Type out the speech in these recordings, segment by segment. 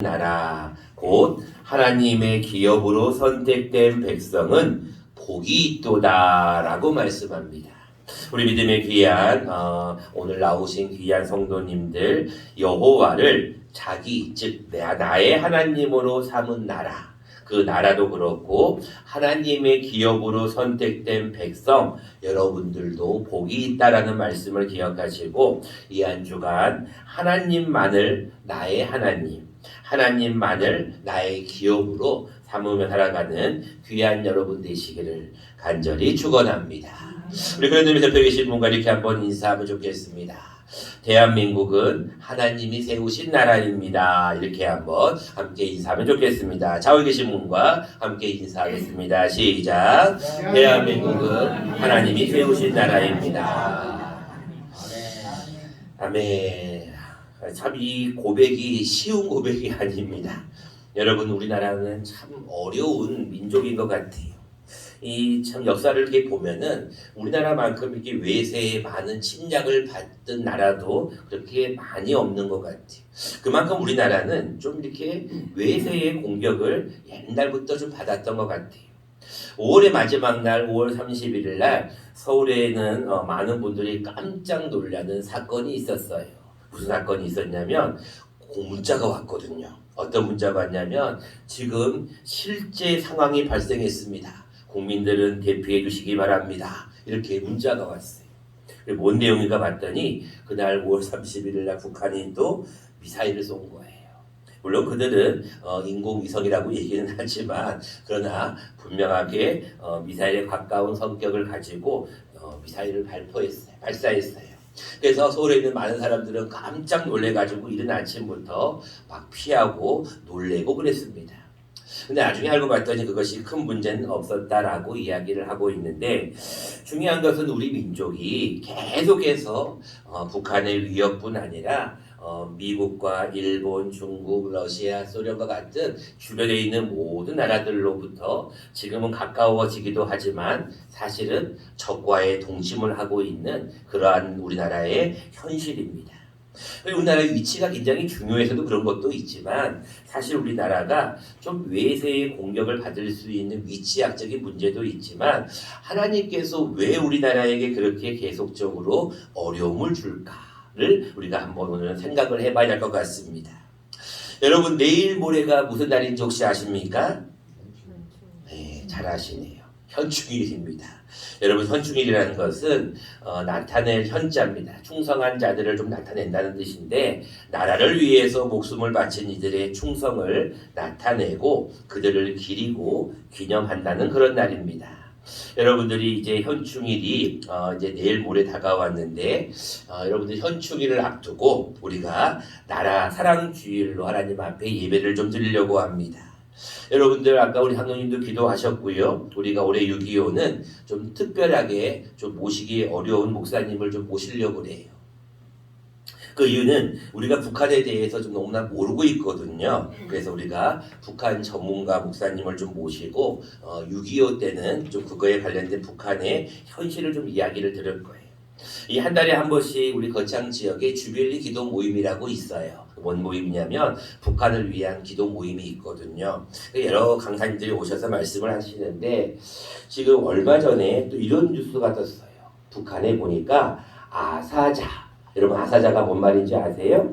나라 곧 하나님의 기업으로 선택된 백성은 복이 있도다 라고 말씀합니다. 우리 믿음의 귀한 오늘 나오신 귀한 성도님들, 여호와를 자기 즉 나의 하나님으로 삼은 나라, 그 나라도 그렇고 하나님의 기업으로 선택된 백성, 여러분들도 복이 있다라는 말씀을 기억하시고 이 한 주간 하나님만을 나의 하나님만을 나의 기업으로 삼으며 살아가는 귀한 여러분 되시기를 간절히 축원합니다. 우리 그런 의미에서 옆에 계신 분과 이렇게 한번 인사하면 좋겠습니다. 대한민국은 하나님이 세우신 나라입니다. 이렇게 한번 함께 인사하면 좋겠습니다. 좌우에 계신 분과 함께 인사하겠습니다. 시작. 대한민국은 하나님이 세우신 나라입니다. 아멘. 참 이 고백이 쉬운 고백이 아닙니다. 여러분, 우리나라는 참 어려운 민족인 것 같아요. 이 참 역사를 이렇게 보면은 우리나라만큼 이렇게 외세에 많은 침략을 받던 나라도 그렇게 많이 없는 것 같아요. 그만큼 우리나라는 좀 이렇게 외세의 공격을 옛날부터 좀 받았던 것 같아요. 5월의 마지막 날 5월 31일 날 서울에는 많은 분들이 깜짝 놀라는 사건이 있었어요. 무슨 사건이 있었냐면 문자가 왔거든요. 어떤 문자가 왔냐면 지금 실제 상황이 발생했습니다. 국민들은 대피해 주시기 바랍니다. 이렇게 문자가 왔어요. 뭔 내용인가 봤더니 그날 5월 31일 날 북한이 또 미사일을 쏜 거예요. 물론 그들은 인공위성이라고 얘기는 하지만 그러나 분명하게 미사일에 가까운 성격을 가지고 미사일을 발사했어요. 그래서 서울에 있는 많은 사람들은 깜짝 놀래가지고 이른 아침부터 막 피하고 놀래고 그랬습니다. 근데 나중에 알고 봤더니 그것이 큰 문제는 없었다라고 이야기를 하고 있는데, 중요한 것은 우리 민족이 계속해서 북한의 위협뿐 아니라 미국과 일본, 중국, 러시아, 소련과 같은 주변에 있는 모든 나라들로부터 지금은 가까워지기도 하지만 사실은 적과의 동침을 하고 있는 그러한 우리나라의 현실입니다. 우리나라의 위치가 굉장히 중요해서도 그런 것도 있지만 사실 우리나라가 좀 외세의 공격을 받을 수 있는 위치학적인 문제도 있지만 하나님께서 왜 우리나라에게 그렇게 계속적으로 어려움을 줄까를 우리가 한번 오늘 생각을 해봐야 할 것 같습니다. 여러분, 내일 모레가 무슨 날인지 혹시 아십니까? 네, 잘 아시네요. 현충일입니다. 여러분, 현충일이라는 것은 나타낼 현자입니다. 충성한 자들을 좀 나타낸다는 뜻인데, 나라를 위해서 목숨을 바친 이들의 충성을 나타내고 그들을 기리고 기념한다는 그런 날입니다. 여러분들이 이제 현충일이 이제 내일 모레 다가왔는데 여러분들 현충일을 앞두고 우리가 나라 사랑 주일로 하나님 앞에 예배를 좀 드리려고 합니다. 여러분들 아까 우리 장로님도 기도하셨고요. 우리가 올해 6.25는 좀 특별하게 좀 모시기 어려운 목사님을 좀 모시려고 해요. 그 이유는 우리가 북한에 대해서 좀 너무나 모르고 있거든요. 그래서 우리가 북한 전문가 목사님을 좀 모시고 6.25 때는 좀 그거에 관련된 북한의 현실을 좀 이야기를 들을 거예요. 이 한 달에 한 번씩 우리 거창 지역에 주빌리 기도 모임이라고 있어요. 뭔 모임이냐면 북한을 위한 기도 모임이 있거든요. 여러 강사님들이 오셔서 말씀을 하시는데 지금 얼마 전에 또 이런 뉴스가 떴어요. 북한에 보니까 아사자, 여러분 아사자가 뭔 말인지 아세요?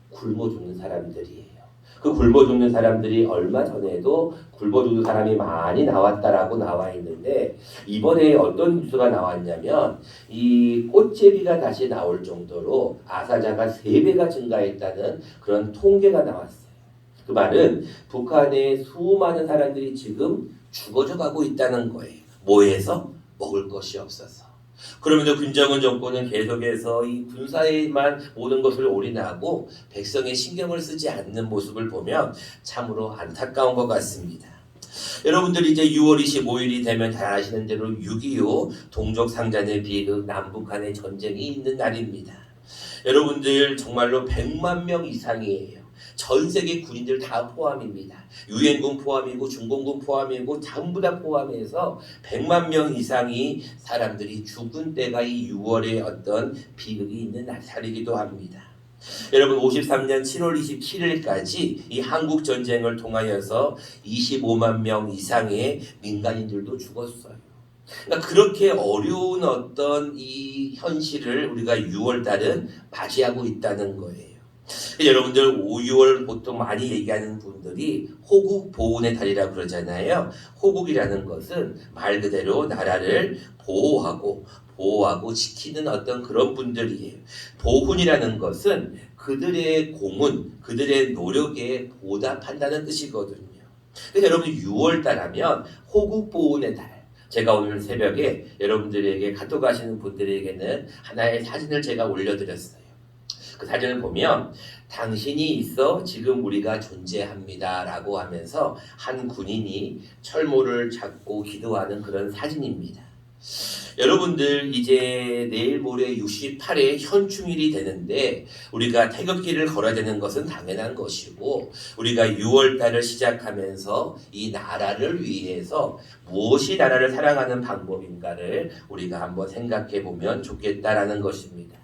굶어 죽는 사람들이에요. 그 굶어 죽는 사람들이 얼마 전에도 굶어 죽는 사람이 많이 나왔다라고 나와 있는데 이번에 어떤 뉴스가 나왔냐면 이 꽃제비가 다시 나올 정도로 아사자가 3배가 증가했다는 그런 통계가 나왔어요. 그 말은 북한의 수많은 사람들이 지금 죽어져 가고 있다는 거예요. 뭐해서? 먹을 것이 없어서. 그러면서 김정은 정권은 계속해서 이 군사에만 모든 것을 올인하고 백성의 신경을 쓰지 않는 모습을 보면 참으로 안타까운 것 같습니다. 여러분들이 이제 6월 25일이 되면 잘 아시는 대로 6.25 동족 상잔의 비극, 남북한의 전쟁이 있는 날입니다. 여러분들 정말로 100만 명 이상이에요. 전 세계 군인들 다 포함입니다. 유엔군 포함이고 중공군 포함이고 전부 다 포함해서 100만 명 이상이 사람들이 죽은 때가 이 6월에 어떤 비극이 있는 날이기도 합니다. 여러분 53년 7월 27일까지 이 한국 전쟁을 통하여서 25만 명 이상의 민간인들도 죽었어요. 그러니까 그렇게 어려운 어떤 이 현실을 우리가 6월 달은 맞이하고 있다는 거예요. 여러분들 5, 6월 보통 많이 얘기하는 분들이 호국 보훈의 달이라고 그러잖아요. 호국이라는 것은 말 그대로 나라를 보호하고 지키는 어떤 그런 분들이에요. 보훈이라는 것은 그들의 공은 그들의 노력에 보답한다는 뜻이거든요. 그래서 여러분 6월 달 하면 호국 보훈의 달. 제가 오늘 새벽에 여러분들에게 카톡 하시는 분들에게는 하나의 사진을 제가 올려드렸어요. 그 사진을 보면 당신이 있어 지금 우리가 존재합니다 라고 하면서 한 군인이 철모를 잡고 기도하는 그런 사진입니다. 여러분들 이제 내일 모레 68회 현충일이 되는데 우리가 태극기를 걸어야 되는 것은 당연한 것이고 우리가 6월 달을 시작하면서 이 나라를 위해서 무엇이 나라를 사랑하는 방법인가를 우리가 한번 생각해 보면 좋겠다라는 것입니다.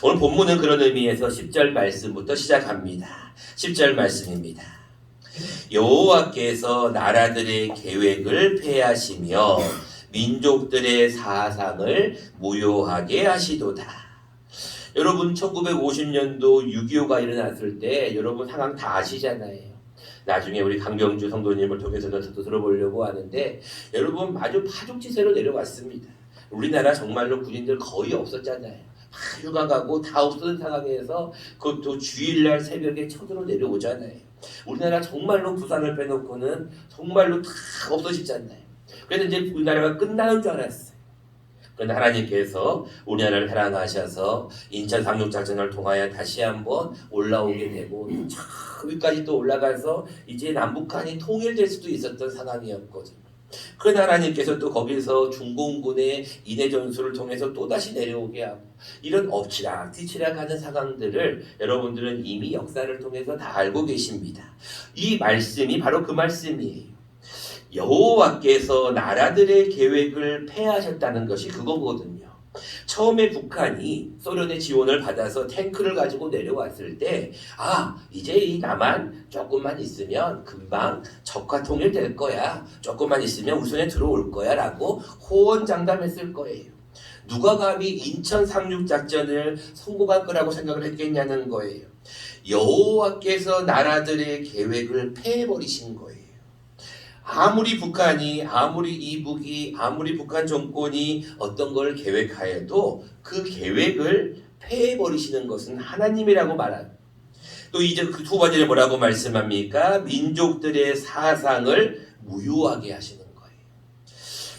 오늘 본문은 그런 의미에서 10절 말씀부터 시작합니다. 10절 말씀입니다. 여호와께서 나라들의 계획을 폐하시며 민족들의 사상을 무효하게 하시도다. 여러분 1950년도 6.25가 일어났을 때 여러분 상황 다 아시잖아요. 나중에 우리 강병주 성도님을 통해서도 저도 들어보려고 하는데 여러분 아주 파죽지세로 내려왔습니다. 우리나라 정말로 군인들 거의 없었잖아요. 휴가 가고 다 없어진 상황에서 그것도 주일날 새벽에 쳐들어 내려오잖아요. 우리나라 정말로 부산을 빼놓고는 정말로 다 없어지잖아요. 그래서 이제 우리나라가 끝나는 줄 알았어요. 그런데 하나님께서 우리나라를 사랑하셔서 인천 상륙작전을 통하여 다시 한번 올라오게 되고 저 위까지 또 올라가서 이제 남북한이 통일될 수도 있었던 상황이었거든요. 그러나 하나님께서 또 거기서 중공군의 인해 전술을 통해서 또다시 내려오게 하고 이런 엎치락 뒤치락 하는 상황들을 여러분들은 이미 역사를 통해서 다 알고 계십니다. 이 말씀이 바로 그 말씀이에요. 여호와께서 나라들의 계획을 폐하셨다는 것이 그거거든요. 처음에 북한이 소련의 지원을 받아서 탱크를 가지고 내려왔을 때 이제 이 남한 조금만 있으면 금방 적화 통일될 거야. 조금만 있으면 우리 손에 들어올 거야 라고 호언장담했을 거예요. 누가 감히 인천 상륙작전을 성공할 거라고 생각을 했겠냐는 거예요. 여호와께서 나라들의 계획을 폐해버리신 거예요. 아무리 북한이, 아무리 이북이, 아무리 북한 정권이 어떤 걸 계획하여도 그 계획을 폐해버리시는 것은 하나님이라고 말합니다. 또 이제 그 두 번째는 뭐라고 말씀합니까? 민족들의 사상을 무효하게 하시는 거예요.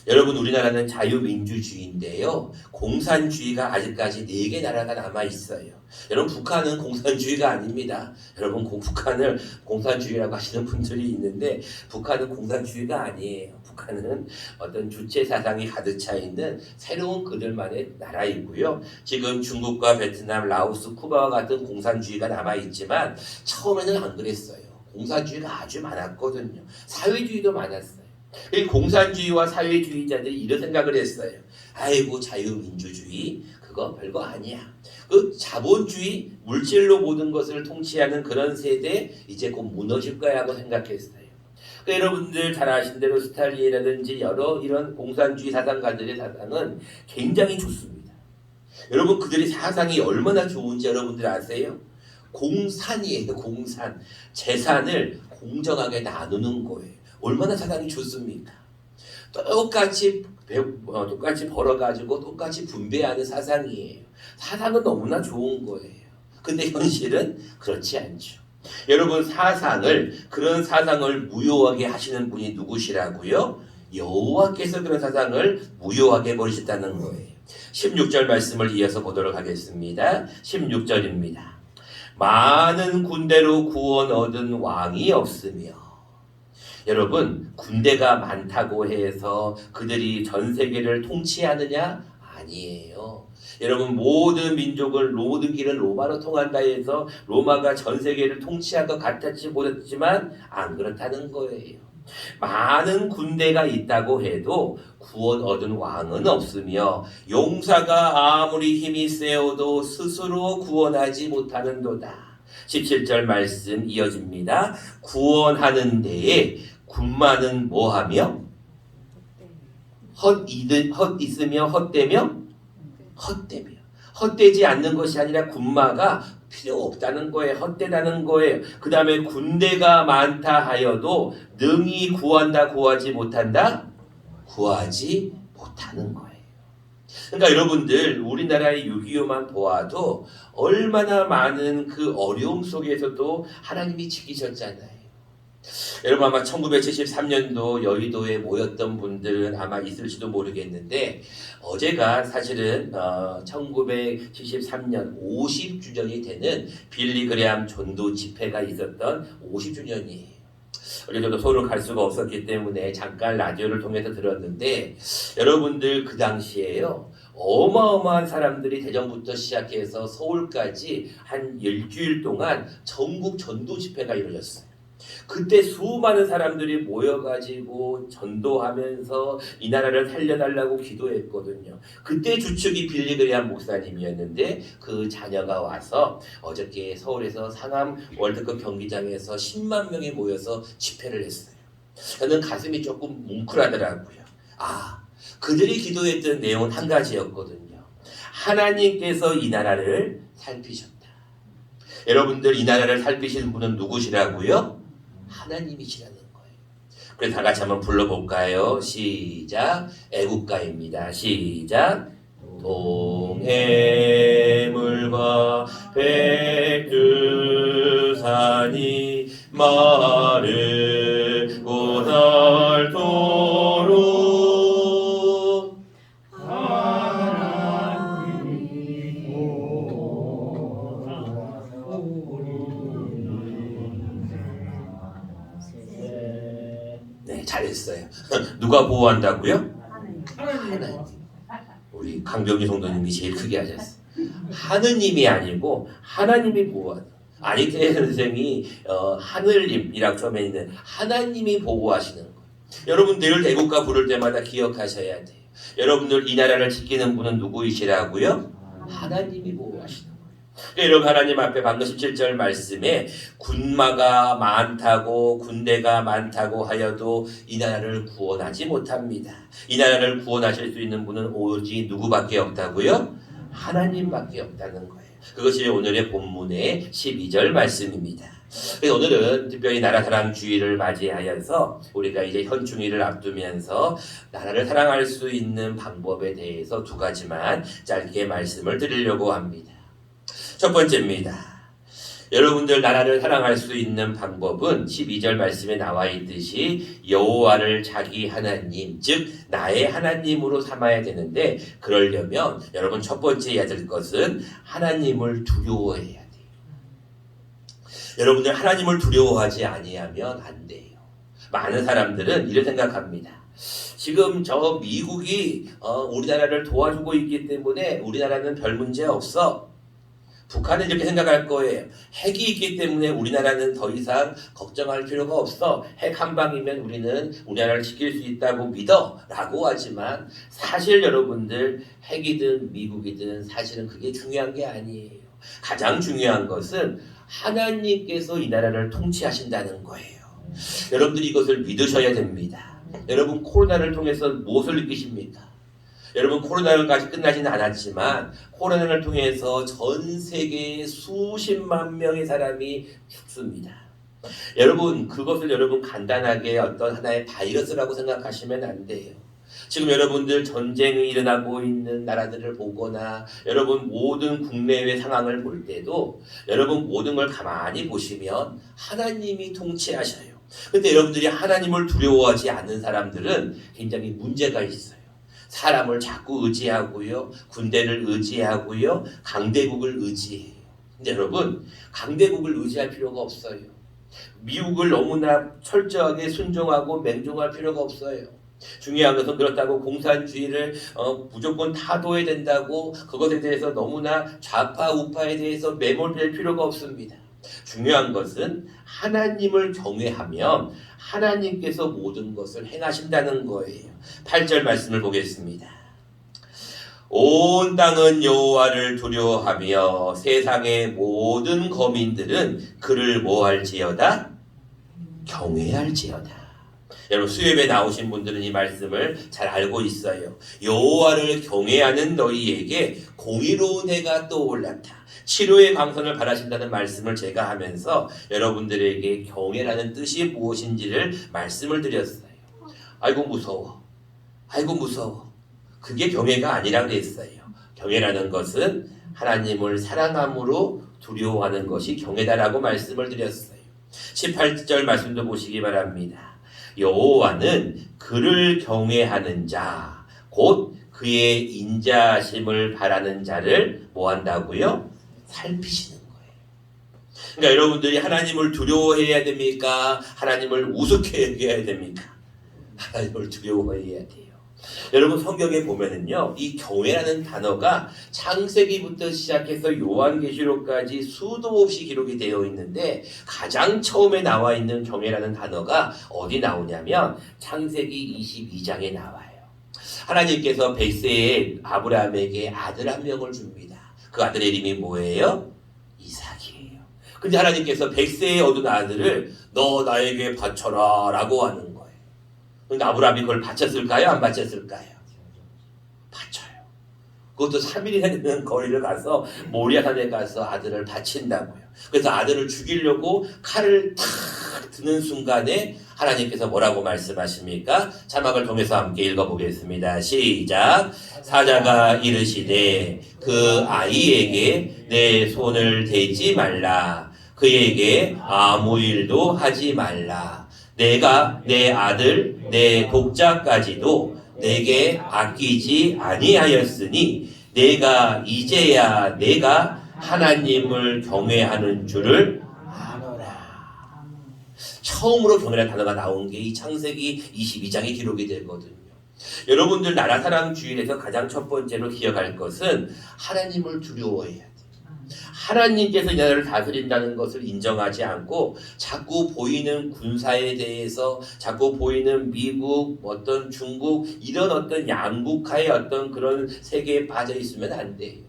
여러분 우리나라는 자유민주주의인데요. 공산주의가 아직까지 4개 나라가 남아있어요. 여러분 북한은 공산주의가 아닙니다. 여러분 북한을 공산주의라고 하시는 분들이 있는데 북한은 공산주의가 아니에요. 북한은 어떤 주체 사상이 가득 차 있는 새로운 그들만의 나라이고요. 지금 중국과 베트남, 라오스, 쿠바와 같은 공산주의가 남아있지만 처음에는 안 그랬어요. 공산주의가 아주 많았거든요. 사회주의도 많았어요. 이 공산주의와 사회주의자들이 이런 생각을 했어요. 아이고 자유민주주의 그거 별거 아니야. 그 자본주의 물질로 모든 것을 통치하는 그런 세대 이제 곧 무너질 거야 하고 생각했어요. 그러니까 여러분들 잘 아시는 대로 스탈린이라든지 여러 이런 공산주의 사상가들의 사상은 굉장히 좋습니다. 여러분 그들의 사상이 얼마나 좋은지 여러분들 아세요? 공산이에요. 공산. 재산을 공정하게 나누는 거예요. 얼마나 사상이 좋습니까? 똑같이 벌어가지고 똑같이 분배하는 사상이에요. 사상은 너무나 좋은 거예요. 근데 현실은 그렇지 않죠. 여러분 그런 사상을 무효하게 하시는 분이 누구시라고요? 여호와께서 그런 사상을 무효하게 버리셨다는 거예요. 16절 말씀을 이어서 보도록 하겠습니다. 16절입니다. 많은 군대로 구원 얻은 왕이 없으며 여러분 군대가 많다고 해서 그들이 전 세계를 통치하느냐? 아니에요. 여러분 모든 길은 로마로 통한다 해서 로마가 전 세계를 통치한 것 같았지 못했지만 안 그렇다는 거예요. 많은 군대가 있다고 해도 구원 얻은 왕은 없으며 용사가 아무리 힘이 세어도 스스로 구원하지 못하는도다. 17절 말씀 이어집니다. 구원하는 데에 군마는 뭐하며? 헛 있으며 헛되며? 헛되며. 헛되지 않는 것이 아니라 군마가 필요 없다는 거예요. 헛되다는 거예요. 그 다음에 군대가 많다 하여도 능히 구한다 구하지 못한다? 구하지 못하는 거예요. 그러니까 여러분들 우리나라의 6.25만 보아도 얼마나 많은 그 어려움 속에서도 하나님이 지키셨잖아요. 여러분 아마 1973년도 여의도에 모였던 분들은 아마 있을지도 모르겠는데 어제가 사실은 1973년 50주년이 되는 빌리 그레암 전도 집회가 있었던 50주년이에요. 어제 저도 서울을 갈 수가 없었기 때문에 잠깐 라디오를 통해서 들었는데 여러분들 그 당시에요. 어마어마한 사람들이 대전부터 시작해서 서울까지 한 일주일 동안 전국 전도 집회가 이루어졌어요. 그때 수많은 사람들이 모여가지고 전도하면서 이 나라를 살려달라고 기도했거든요. 그때 주축이 빌리 그레암 목사님이었는데 그 자녀가 와서 어저께 서울에서 상암 월드컵 경기장에서 10만 명이 모여서 집회를 했어요. 저는 가슴이 조금 뭉클하더라고요. 그들이 기도했던 내용은 한 가지였거든요. 하나님께서 이 나라를 살피셨다. 여러분들 이 나라를 살피시는 분은 누구시라고요? 하나님이시라는 거예요. 그래서 다 같이 한번 불러볼까요? 시작. 애국가입니다. 시작. 동해물과 백두산이 마르고 닳도록 잘했어요. 누가 보호한다고요? 하나님. 우리 강병희 성도님이 제일 크게 하셨어요. 하느님이 아니고 하나님이 보호한다. 안익태 선생이 하늘님이라고 처음에 있는 하나님이 보호하시는 거예요. 여러분 늘 애국가 부를 때마다 기억하셔야 돼요. 여러분들 이 나라를 지키는 분은 누구이시라고요? 하나님이 보호하시는 거예요. 여러분 하나님 앞에 방금 17절 말씀에 군마가 많다고 군대가 많다고 하여도 이 나라를 구원하지 못합니다. 이 나라를 구원하실 수 있는 분은 오직 누구밖에 없다고요? 하나님밖에 없다는 거예요. 그것이 오늘의 본문의 12절 말씀입니다. 그래서 오늘은 특별히 나라 사랑 주의를 맞이하여서 우리가 이제 현충일을 앞두면서 나라를 사랑할 수 있는 방법에 대해서 두 가지만 짧게 말씀을 드리려고 합니다. 첫 번째입니다. 여러분들 나라를 사랑할 수 있는 방법은 12절 말씀에 나와 있듯이 여호와를 자기 하나님, 즉 나의 하나님으로 삼아야 되는데 그러려면 여러분 첫 번째 해야 될 것은 하나님을 두려워해야 돼요. 여러분들 하나님을 두려워하지 아니하면 안 돼요. 많은 사람들은 이렇게 생각합니다. 지금 저 미국이 우리나라를 도와주고 있기 때문에 우리나라는 별 문제 없어. 북한은 이렇게 생각할 거예요. 핵이 있기 때문에 우리나라는 더 이상 걱정할 필요가 없어. 핵 한 방이면 우리는 우리나라를 지킬 수 있다고 믿어. 라고 하지만 사실 여러분들 핵이든 미국이든 사실은 그게 중요한 게 아니에요. 가장 중요한 것은 하나님께서 이 나라를 통치하신다는 거예요. 여러분들이 이것을 믿으셔야 됩니다. 여러분 코로나를 통해서 무엇을 느끼십니까? 여러분 코로나가 아직 끝나지는 않았지만 코로나를 통해서 전 세계에 수십만 명의 사람이 죽습니다. 여러분 그것을 여러분 간단하게 어떤 하나의 바이러스라고 생각하시면 안 돼요. 지금 여러분들 전쟁이 일어나고 있는 나라들을 보거나 여러분 모든 국내외 상황을 볼 때도 여러분 모든 걸 가만히 보시면 하나님이 통치하셔요. 근데 여러분들이 하나님을 두려워하지 않는 사람들은 굉장히 문제가 있어요. 사람을 자꾸 의지하고요. 군대를 의지하고요. 강대국을 의지해요. 근데 여러분 강대국을 의지할 필요가 없어요. 미국을 너무나 철저하게 순종하고 맹종할 필요가 없어요. 중요한 것은 그렇다고 공산주의를 무조건 타도해야 된다고 그것에 대해서 너무나 좌파 우파에 대해서 매몰될 필요가 없습니다. 중요한 것은 하나님을 경외하면 하나님께서 모든 것을 행하신다는 거예요. 8절 말씀을 보겠습니다. 온 땅은 여호와를 두려워하며 세상의 모든 거민들은 그를 뭐할지어다? 경외할지어다. 여러분 수요일에 나오신 분들은 이 말씀을 잘 알고 있어요. 여호와를 경외하는 너희에게 공의로운 해가 떠올랐다. 치료의 광선을 바라신다는 말씀을 제가 하면서 여러분들에게 경외라는 뜻이 무엇인지를 말씀을 드렸어요. 아이고 무서워. 아이고 무서워. 그게 경외가 아니라 그랬어요. 경외라는 것은 하나님을 사랑함으로 두려워하는 것이 경외다라고 말씀을 드렸어요. 18절 말씀도 보시기 바랍니다. 여호와는 그를 경외하는 자, 곧 그의 인자하심을 바라는 자를 뭐 한다고요? 살피시는 거예요. 그러니까 여러분들이 하나님을 두려워해야 됩니까? 하나님을 우습게 여겨야 됩니까? 하나님을 두려워해야 돼요. 여러분 성경에 보면은요, 이 경외라는 단어가 창세기부터 시작해서 요한계시록까지 수도 없이 기록이 되어 있는데 가장 처음에 나와 있는 경외라는 단어가 어디 나오냐면 창세기 22장에 나와요. 하나님께서 백세에 아브라함에게 아들 한 명을 줍니다. 그 아들의 이름이 뭐예요? 이삭이에요. 근데 하나님께서 백세에 얻은 아들을 너 나에게 바쳐라 라고 하는 거예요. 근데 아브라함이 그걸 바쳤을까요? 안 바쳤을까요? 바쳐요. 그것도 3일이나 되는 거리를 가서 모리아산에 가서 아들을 바친다고요. 그래서 아들을 죽이려고 칼을 탁 드는 순간에 하나님께서 뭐라고 말씀하십니까? 자막을 통해서 함께 읽어보겠습니다. 시작. 사자가 이르시되 그 아이에게 내 손을 대지 말라. 그에게 아무 일도 하지 말라. 내가 내 아들 내 독자까지도 내게 아끼지 아니하였으니 내가 이제야 내가 하나님을 경외하는 줄을 아노라. 처음으로 경외라는 단어가 나온 게 이 창세기 22장에 기록이 되거든요. 여러분들 나라사랑주일에서 가장 첫 번째로 기억할 것은 하나님을 두려워해야 돼요. 하나님께서 이 나라를 다스린다는 것을 인정하지 않고 자꾸 보이는 군사에 대해서 자꾸 보이는 미국, 어떤 중국 이런 어떤 양국화의 어떤 그런 세계에 빠져 있으면 안 돼요.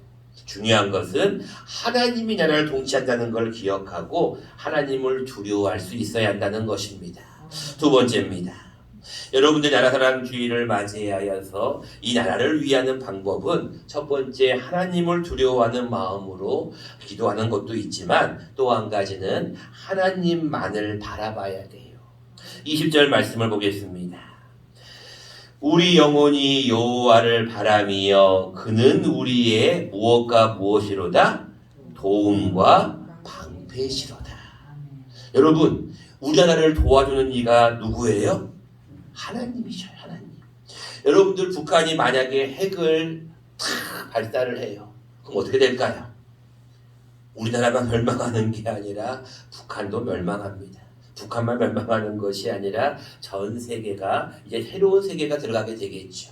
중요한 것은 하나님이 나라를 통치한다는 걸 기억하고 하나님을 두려워할 수 있어야 한다는 것입니다. 두 번째입니다. 여러분들 나라사랑주의를 맞이하여서 이 나라를 위하는 방법은 첫 번째 하나님을 두려워하는 마음으로 기도하는 것도 있지만 또 한 가지는 하나님만을 바라봐야 돼요. 20절 말씀을 보겠습니다. 우리 영혼이 여호와를 바라며 그는 우리의 무엇과 무엇이로다? 도움과 방패시로다. 여러분 우리나라를 도와주는 이가 누구예요? 하나님이셔요. 하나님. 여러분들 북한이 만약에 핵을 탁 발사를 해요. 그럼 어떻게 될까요? 우리나라만 멸망하는 게 아니라 북한도 멸망합니다. 북한만 멸망하는 것이 아니라 전 세계가 이제 새로운 세계가 들어가게 되겠죠.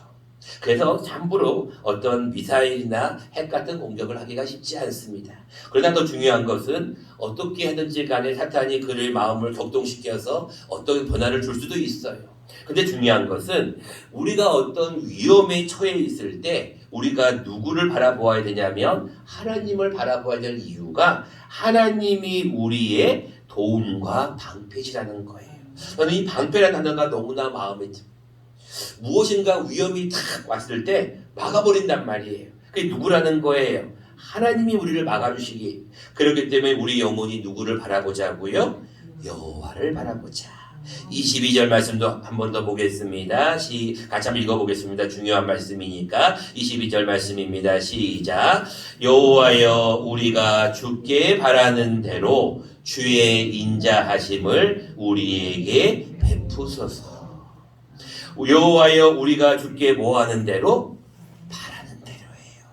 그래서 함부로 어떤 미사일이나 핵 같은 공격을 하기가 쉽지 않습니다. 그러나 더 중요한 것은 어떻게 하든지 간에 사탄이 그의 마음을 격동시켜서 어떤 변화를 줄 수도 있어요. 근데 중요한 것은 우리가 어떤 위험에 처해 있을 때 우리가 누구를 바라보아야 되냐면 하나님을 바라보아야 될 이유가 하나님이 우리의 도움과 방패시라는 거예요. 저는 이 방패라는 단어가 너무나 마음에 듭니다. 무엇인가 위험이 탁 왔을 때 막아버린단 말이에요. 그게 누구라는 거예요? 하나님이 우리를 막아주시기. 그렇기 때문에 우리 영혼이 누구를 바라보자고요? 여호와를 바라보자. 22절 말씀도 한 번 더 보겠습니다. 같이 한번 읽어보겠습니다. 중요한 말씀이니까 22절 말씀입니다. 시작. 여호와여 우리가 주께 바라는 대로 주의 인자하심을 우리에게 베푸소서. 여호와여 우리가 주께 뭐하는 대로? 바라는 대로예요.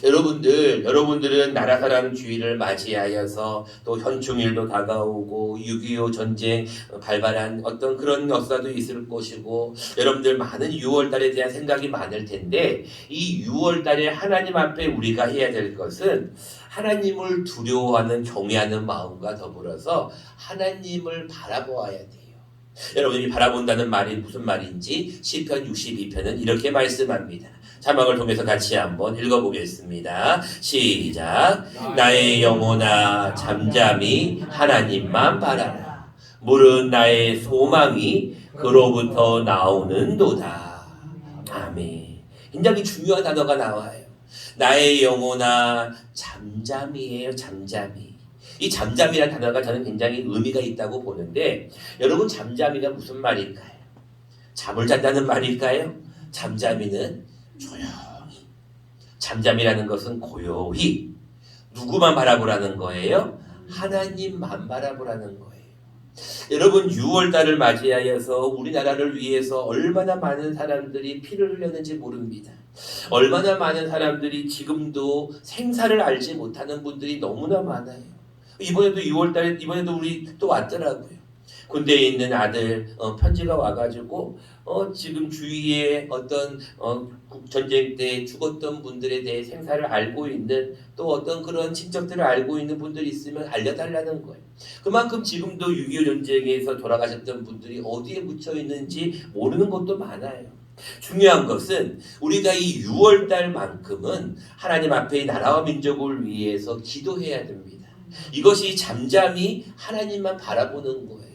여러분들은 나라 사랑 주의를 맞이하여서 또 현충일도 다가오고 6.25 전쟁 발발한 어떤 그런 역사도 있을 것이고 여러분들 많은 6월 달에 대한 생각이 많을 텐데 이 6월 달에 하나님 앞에 우리가 해야 될 것은 하나님을 두려워하는 경외하는 마음과 더불어서 하나님을 바라보아야 돼요. 여러분이 바라본다는 말이 무슨 말인지 시편 62편은 이렇게 말씀합니다. 자막을 통해서 같이 한번 읽어보겠습니다. 시작. 나의 영혼아 잠잠히 하나님만 바라라. 물은 나의 소망이 그로부터 나오는도다. 아멘. 굉장히 중요한 단어가 나와요. 나의 영혼아 잠잠히예요. 잠잠히. 이 잠잠이라는 단어가 저는 굉장히 의미가 있다고 보는데 여러분 잠잠이가 무슨 말일까요? 잠을 잔다는 말일까요? 잠잠이는 조용히. 잠잠이라는 것은 고요히. 누구만 바라보라는 거예요? 하나님만 바라보라는 거예요. 여러분 6월달을 맞이하여서 우리나라를 위해서 얼마나 많은 사람들이 피를 흘렸는지 모릅니다. 얼마나 많은 사람들이 지금도 생사를 알지 못하는 분들이 너무나 많아요. 이번에도 6월달에 이번에도 우리 또 왔더라고요. 군대에 있는 아들 편지가 와가지고 지금 주위에 어떤 전쟁 때 죽었던 분들에 대해 생사를 알고 있는 또 어떤 그런 친척들을 알고 있는 분들이 있으면 알려달라는 거예요. 그만큼 지금도 6.25 전쟁에서 돌아가셨던 분들이 어디에 묻혀 있는지 모르는 것도 많아요. 중요한 것은 우리가 이 6월달만큼은 하나님 앞에 나라와 민족을 위해서 기도해야 됩니다. 이것이 잠잠히 하나님만 바라보는 거예요.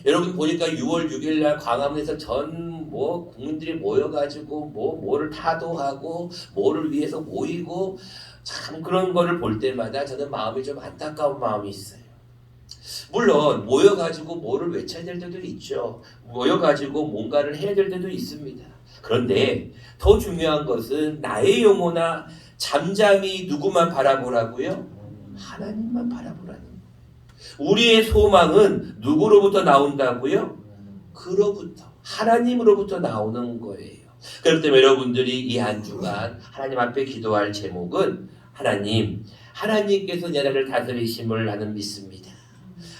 여러분 보니까 6월 6일 날 광화문에서 전 국민들이 모여가지고 뭐를 타도하고 뭐를 위해서 모이고 참 그런 거를 볼 때마다 저는 마음이 좀 안타까운 마음이 있어요. 물론 모여가지고 뭐를 외쳐야 될 때도 있죠. 모여가지고 뭔가를 해야 될 때도 있습니다. 그런데 더 중요한 것은 나의 영혼아 잠잠히 누구만 바라보라고요? 하나님만 바라보라는 거예요. 우리의 소망은 누구로부터 나온다고요? 그로부터 하나님으로부터 나오는 거예요. 그렇기 때문에 여러분들이 이 한 주간 하나님 앞에 기도할 제목은 하나님께서 이 나라를 다스리심을 나는 믿습니다.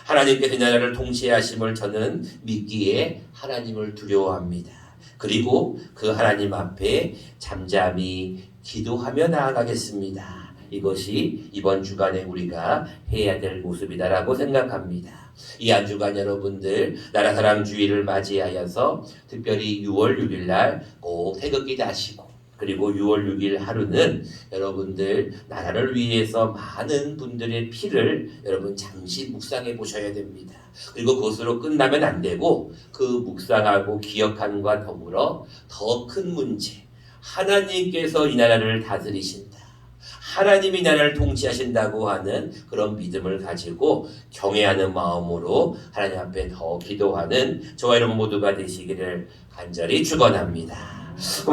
하나님께서 이 나라를 통치하심을 저는 믿기에 하나님을 두려워합니다. 그리고 그 하나님 앞에 잠잠히 기도하며 나아가겠습니다. 이것이 이번 주간에 우리가 해야 될 모습이다라고 생각합니다. 이 한 주간 여러분들 나라 사랑 주의를 맞이하여서 특별히 6월 6일 날 꼭 태극기 다시고 그리고 6월 6일 하루는 여러분들 나라를 위해서 많은 분들의 피를 여러분 잠시 묵상해 보셔야 됩니다. 그리고 그것으로 끝나면 안 되고 그 묵상하고 기억함과 더불어 더 큰 문제 하나님께서 이 나라를 다스리신다. 하나님이 나라를 통치하신다고 하는 그런 믿음을 가지고 경외하는 마음으로 하나님 앞에 더 기도하는 저와 여러분 모두가 되시기를 간절히 축원합니다.